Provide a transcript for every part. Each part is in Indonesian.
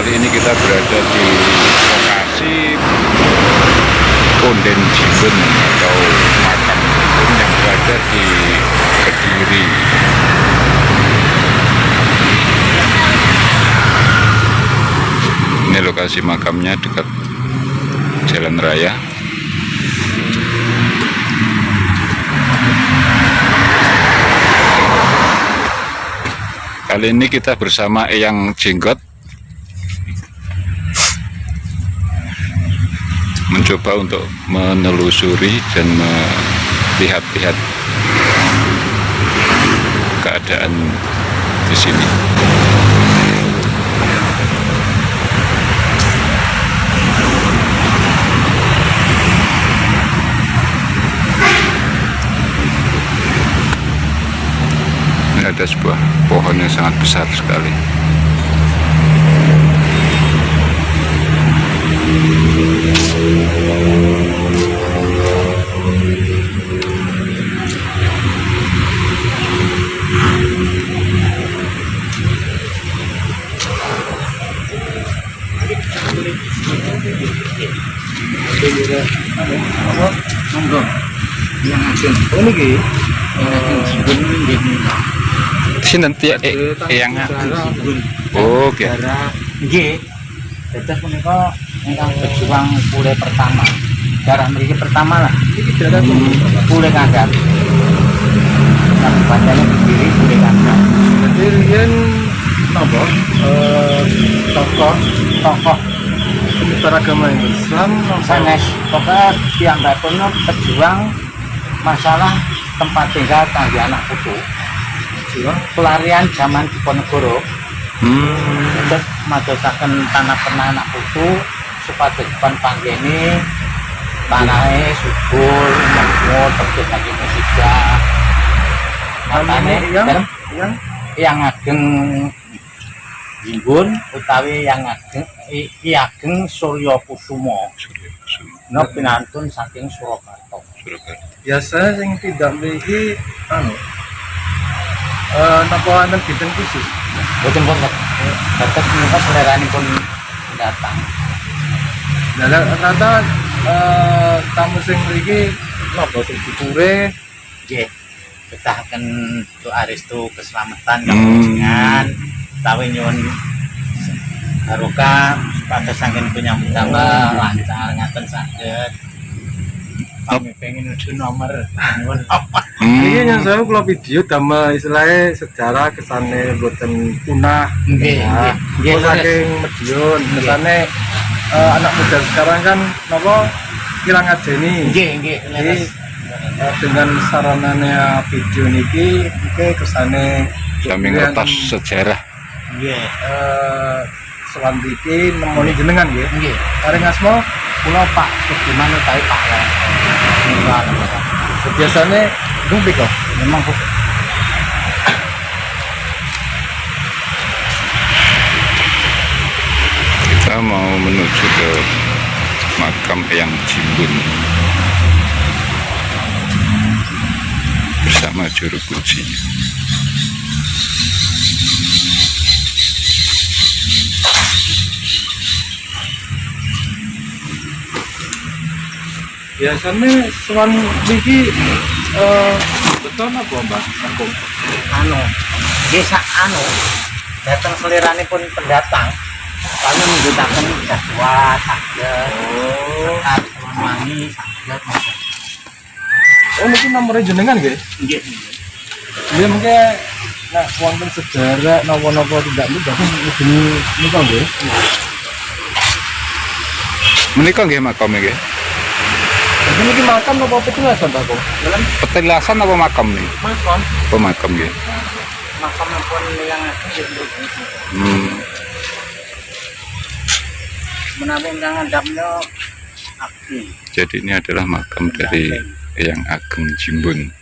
kali ini kita berada di lokasi Punden Jimbun atau makam Jimbun yang berada di Kediri. Ini lokasi makamnya dekat jalan raya. Kali ini kita bersama Eyang Jenggot mencoba untuk menelusuri dan melihat-lihat keadaan di sini. Ada sebuah pohon yang sangat besar sekali. Sinten yang oke. Nggih. Dados menika ingkang berjuang pule pertama. Darah mriki pertama lah. Iki darah pule Kanggar. Kami bacanya Kediri pule Kanggar. Jadi riyen napa? Tokoh beragama Islam sanes pokoknya piyambakipun berjuang masalah tempat tinggal kangge anak putu. Pelarian zaman Diponegoro. Terus madosaken tanah pernah anak putu supados dipun panggeni tanahe subur, makmur, terus lagi musibah. Makane yang ageng Jimbun utawi yang ageng Ki Ageng Surya Kusuma. Napa pinantun saking Surakarta. Biasa sing tidak memiliki napa wonten dinten khusus. Boten wonten. Tetep menika seleranipun datang. Nah, rata tamu sing mriki napa sing dipure Nggih. Betahaken doa restu keselamatan kamujengan utawi nyuwun barokah supados saking penyambut damel lancar ngaten saged. Kami pengen nuju nomor nyuwun apa? Iki yang saya kula video damel istilahnya sejarah kesane boten punah. Nggih, nggih. Saking Madiun kesane anak muda sekarang kan napa kirang ngajeni. Nggih, nggih. Dengan sarananya video niki kesane Kami ngertos sejarah. Nggih. Sowan iki nemoni jenengan nggih. Nggih. Paring asma Kula Pak Sudiman utawi Pak ya. biasanya dumpik kok. Memang Kita mau menuju ke makam Eyang Jimbun bersama juru kunci. Biasanya sowan iki betul apa Mbak? Aku desa datang seliranipun pendatang kami menggunakan jaswa saged wangi saged mungkin nomornya jenengan nggih? nggih Iya mungkin wonten sejarah napa-napa tidak mudah begini niku nggih. Menika nggih makam nggih. Jadi ini makam apa petilasan Pak? Dalam Petilasan apa makam nih? makam. Oh, makam nggih. makam pun yang menabung yang adabnya aktif. Jadi ini adalah makam dari Eyang Ageng Jimbun.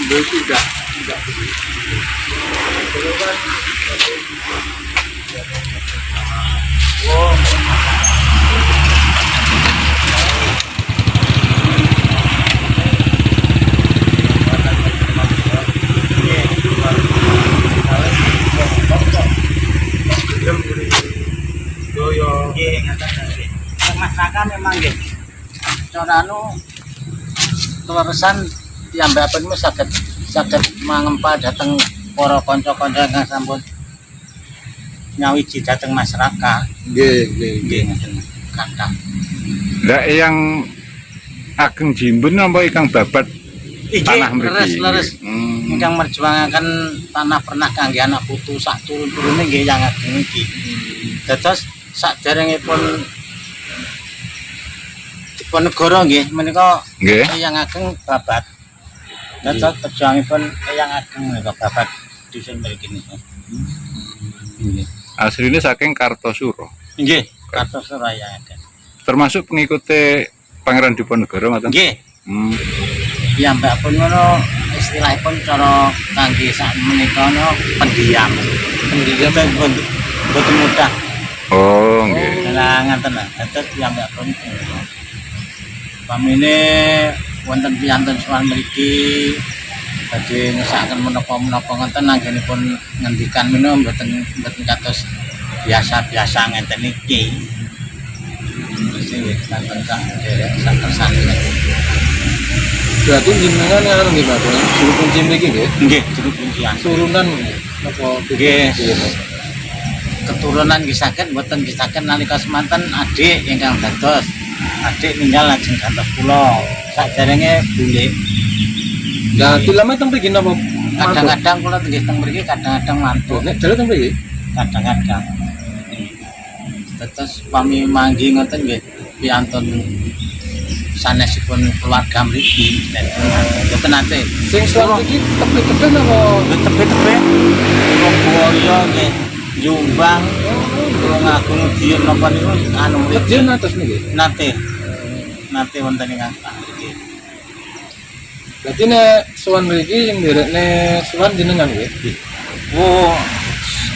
Tidak. cara anu leresan piyambakipun saged mangempa dhateng para kanca-kanca ingkang sampun nyawiji dhateng masyarakat. Nggih ngoten kathah. Lah yang ageng jimbun apa ingkang babat tanah mriki? Leres ingkang merjuangaken tanah pernah kangge anak putu sak turun-turune nggih yang ageng iki. Dados saderengipun Diponegoro nggih menika yang ageng babat. Dados perjuangipun yang ageng menika babat dusun mriki niki. Nggih. Asline saking Kartosuro. Nggih, Kartosuro yang ageng. Termasuk pengikuti Pangeran Diponegoro ngoten? Nggih. Ya mbak pun ngono istilahipun cara kangge sak menika no pendiam. Pendiam boten mudah. Oh, nggih. Lah ngaten lah. Dados ya mbak pun. Pamine wonten piyantun sowan mriki badhe ngesakaken menapa-menapa ngoten anggenipun ngendikan menawa mboten kados biasa-biasa ngenten iki. Sing kanten sak derek sak kersane. Berarti jenengan anu nggih Pak, juru kunci mriki nggih? Nggih, juru kuncian. Turunan apa Nggih. Keturunan nggih saged mboten saged nalika semanten adik ingkang dados. Adik ninggal lajeng gantos kula. Saderenge bule. Lah tilame teng mriki napa? Kadang-kadang kula nggih teng mriki kadang-kadang mantu. Nek jare teng mriki? Kadang-kadang. Terus pami manggi ngoten nggih piantun sanesipun keluarga mriki. Mboten nate. Sing selama iki tepi-tepi napa? Tepi-tepi. Surabaya nggih. Jombang. Kula ngagung diyen napa niku anu Kecil atas niki. Nate wonten ing angka iki. Berarti nek sowan mriki sing nderekne sowan jenengan nggih? Oh,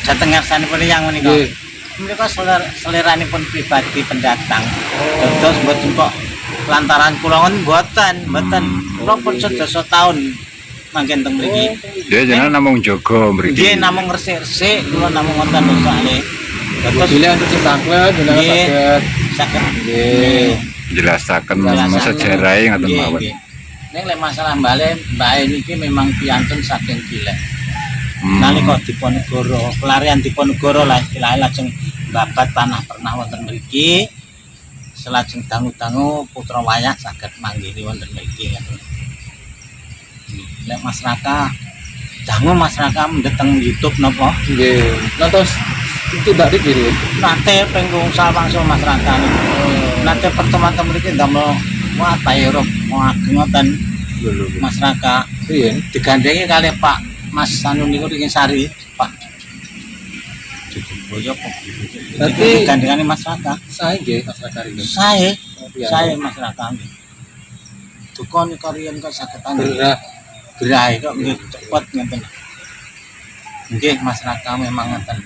dhateng ngarsanipun yang menika. Nggih. Menika seleranipun pribadi pendatang. Dados mboten kok lantaran kula mboten. Kula pun sedasa taun manggen teng mriki. Ya jenengan namung jaga mriki. Nggih namung resik-resik kula namung wonten usahane. Dados Bila untuk cintangklet jenengan saged. Nggih. Jelasaken sejarahé ngoten mawon. Ning lek masalah mbale niki memang piantun saking Gilek. Nalika Diponegoro, pelarian Diponegoro lah istilahnya lajeng babat tanah pernah wonten mriki. Selajeng dangu-dangu putra wayah saged manggili wonten mriki ngoten. Lek masyarakat dangu masyarakat mendeteng YouTube napa? Nggih. Nonton tidak dikirim. Nate penggung wangsul masyarakat niku. Nate pertemuan mriki ndamel wah Tayruk mau ageng ngoten. Masyarakat Riyen digandengi kali Pak Mas anu niku ringin sari, Pak. Boyo kok. Berarti digandengane masyarakat. sae nggih masyarakat ini. Sae masyarakat nggih. Dukon kariyen kok saged Gerah kok nggih cepet ngenten. Nggih masyarakat memang ngenten.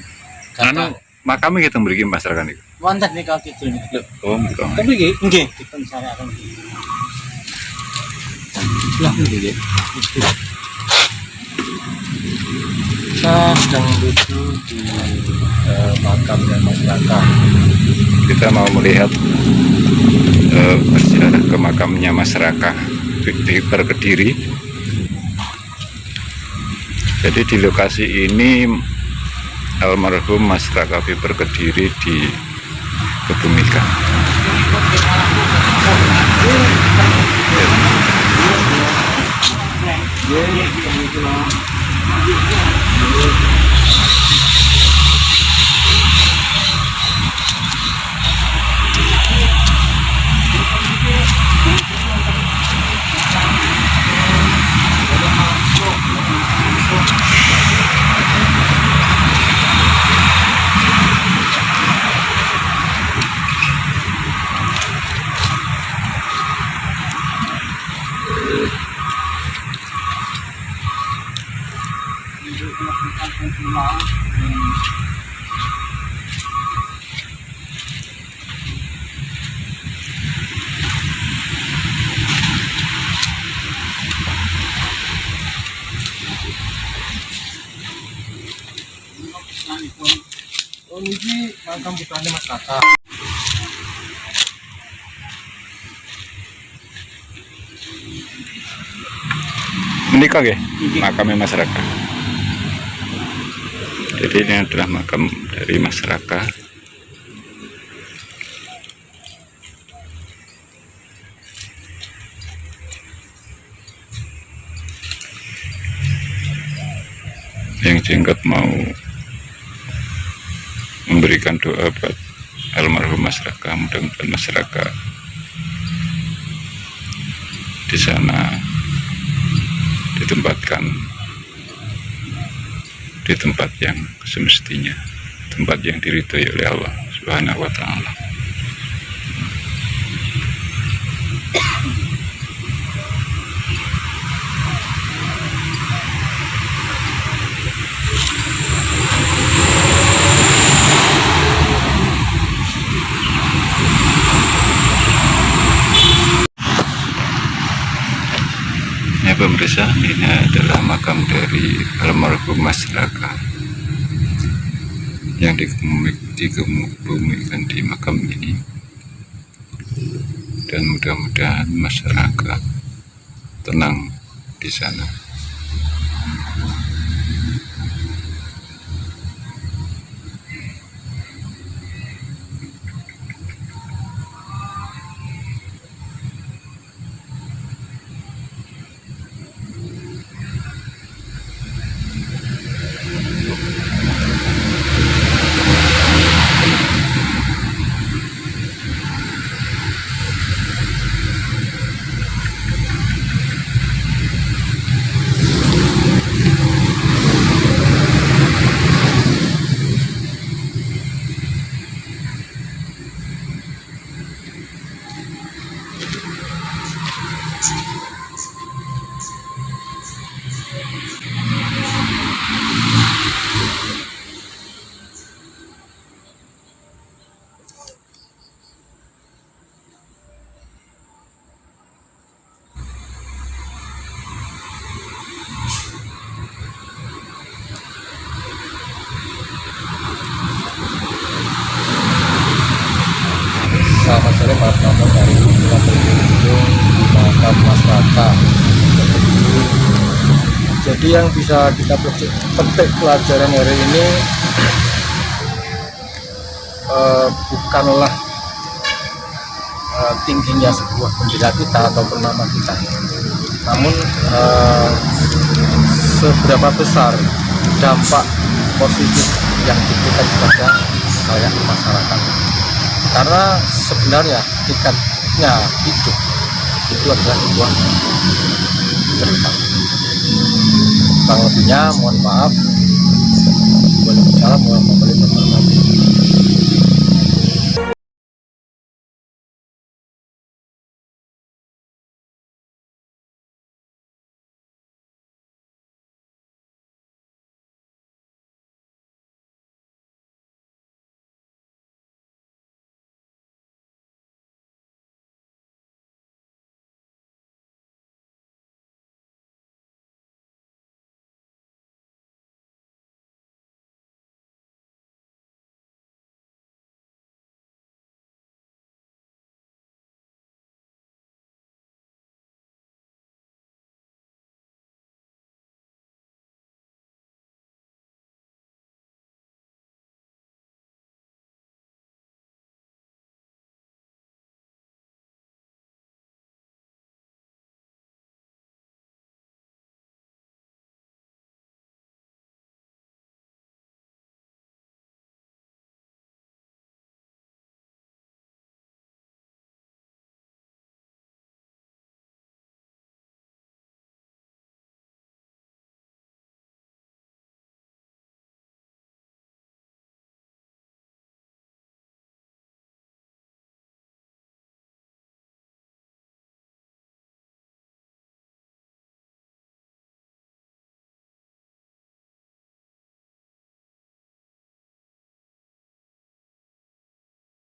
Anu makame kita mriki masyarakat niku. Wonten nika kidul niku. Oh, mriko. Teng mriki? Nggih, dipun sarekaken. Lah nggih. Kita sedang menuju di makamnya masyarakat. Kita mau melihat berziarah ke makamnya masyarakat di Perkediri. Jadi di lokasi ini almarhum Mas Rakafi Perkediri dikebumikan. Oh ini makam putranya Mas Kakak. Menikah ya makamnya masyarakat. Jadi ini adalah makam dari masyarakat. Yang jenggot mau memberikan doa buat almarhum masyarakat, mudah-mudahan masyarakat di sana ditempatkan di tempat yang semestinya, tempat yang diridhoi oleh Allah Subhanahu wa Ta'ala. Ya pemirsa, ini adalah makam dari almarhum masyarakat yang dikebumikan di makam ini, dan mudah-mudahan masyarakat tenang di sana. Selamat sore para penonton dari kita berkunjung di makam masyarakat. Jadi yang bisa kita petik pelajaran hari ini bukanlah tingginya sebuah bendera kita ataupun nama kita, namun seberapa besar dampak positif yang diberikan kepada layak masyarakat. Karena sebenarnya tiketnya hidup itu adalah sebuah cerita. Kurang lebihnya mohon maaf. Waalaikumsalam warahmatullahi wabarakatuh.